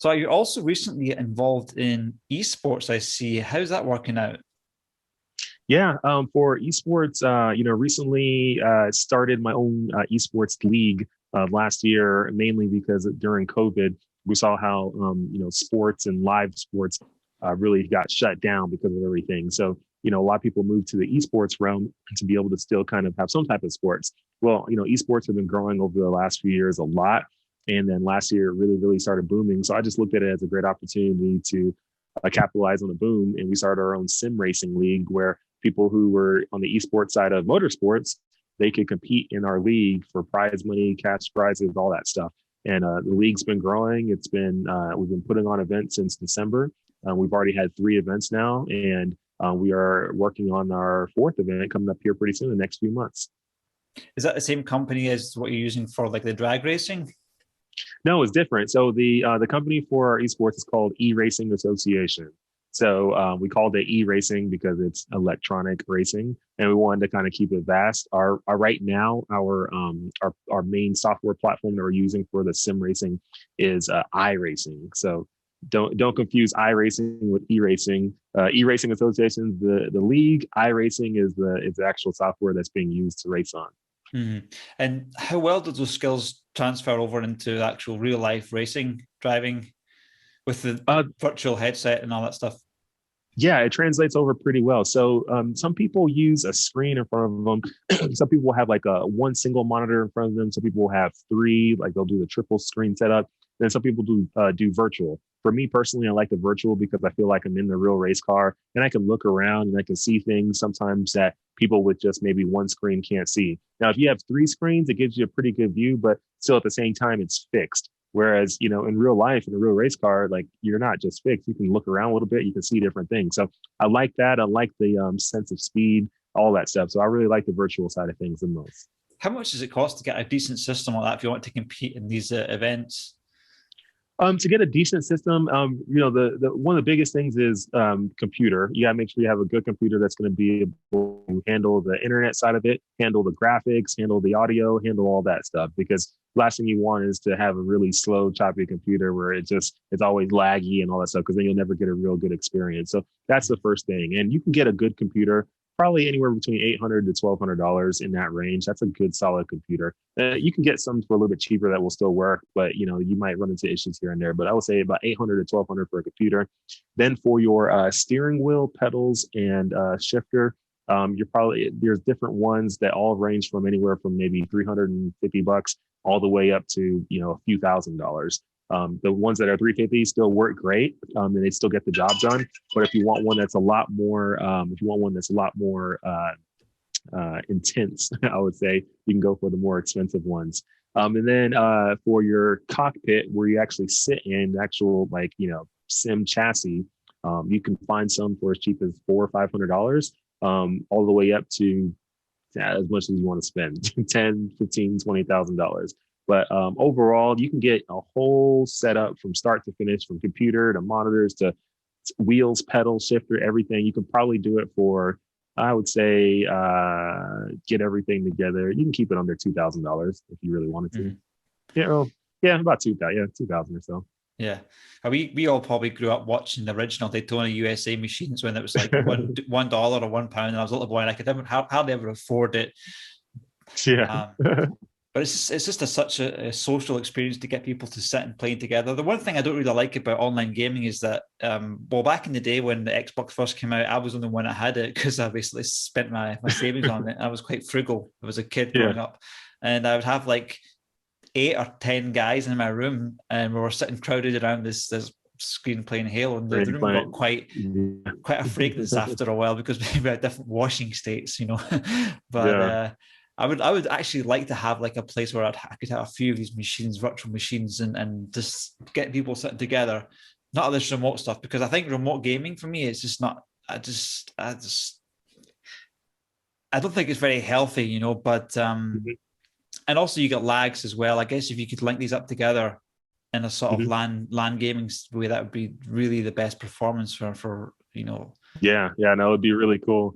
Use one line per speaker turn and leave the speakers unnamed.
So you're also recently involved in esports, I see. How's that working out?
Yeah, for esports, recently started my own esports league last year, mainly because during COVID, we saw how sports and live sports really got shut down because of everything. So, a lot of people moved to the esports realm to be able to still kind of have some type of sports. Well, esports have been growing over the last few years a lot. And then last year, it really, really started booming. So I just looked at it as a great opportunity to capitalize on the boom. And we started our own sim racing league where people who were on the esports side of motorsports, they could compete in our league for prize money, cash prizes, all that stuff. And the league's been growing. We've been putting on events since December. We've already had 3 events now, and we are working on our 4th event coming up here pretty soon in the next few months.
Is that the same company as what you're using for like the drag racing?
No, it's different. So the company for our esports is called E-Racing Association. So we called it e-racing because it's electronic racing, and we wanted to kind of keep it vast. Our right now, our main software platform that we're using for the sim racing is iRacing. So don't confuse iRacing with e-racing. E-Racing Association, the league. iRacing is the actual software that's being used to race on.
Mm-hmm. And how well do those skills transfer over into actual real life racing, driving with the virtual headset and all that stuff?
Yeah, it translates over pretty well. So some people use a screen in front of them. Some people have like a one single monitor in front of them. Some people have 3, like they'll do the triple screen setup. Then some people do virtual. For me personally, I like the virtual because I feel like I'm in the real race car and I can look around and I can see things sometimes that people with just maybe one screen can't see. Now, if you have 3 screens, it gives you a pretty good view, but still at the same time, it's fixed. Whereas, in real life, in a real race car, like you're not just fixed. You can look around a little bit. You can see different things. So I like that. I like the sense of speed, all that stuff. So I really like the virtual side of things the most.
How much does it cost to get a decent system like that if you want to compete in these events?
To get a decent system, the one of the biggest things is computer. You gotta make sure you have a good computer that's going to be able to handle the internet side of it, handle the graphics, handle the audio, handle all that stuff. Because last thing you want is to have a really slow, choppy computer where it's always laggy and all that stuff. Because then you'll never get a real good experience. So that's the first thing. And you can get a good computer probably anywhere between $800 to $1,200 in that range. That's a good solid computer. You can get some for a little bit cheaper that will still work, but you might run into issues here and there. But I would say about $800 to $1,200 for a computer. Then for your steering wheel, pedals, and shifter, there's different ones that all range from anywhere from maybe $350 all the way up to a few $1,000s. The ones that are 350 still work great, and they still get the job done. But if you want one that's a lot more, intense, I would say you can go for the more expensive ones. And then for your cockpit, where you actually sit in actual sim chassis, you can find some for as cheap as $400 or $500, all the way up to as much as you want to spend, $10,000, $15,000, $20,000. But overall, you can get a whole setup from start to finish, from computer to monitors to wheels, pedals, shifter, everything. You can probably do it for, I would say, get everything together. You can keep it under $2,000 if you really wanted to. Mm-hmm. Yeah, well, yeah, about 2,000, 2,000 or so.
Yeah, we all probably grew up watching the original Daytona USA machines when it was like $1 or £1, and I was a little boy and I could hardly ever afford it.
Yeah.
But it's just such a social experience to get people to sit and play together. The one thing I don't really like about online gaming is that, back in the day when the Xbox first came out, I was the only one that had it because I basically spent my savings on it. I was quite frugal. I was a kid growing up, and I would have like 8 or 10 guys in my room, and we were sitting crowded around this screen playing Halo, and the room got quite a fragrance after a while because we had different washing states, But I would actually like to have like a place where I could have a few of these machines, virtual machines, and just get people sitting together. Not all this remote stuff, because I think remote gaming for me is just not. I don't think it's very healthy, But and also you get lags as well. I guess if you could link these up together in a sort of LAN gaming way, that would be really the best performance for.
Yeah, no, it'd be really cool.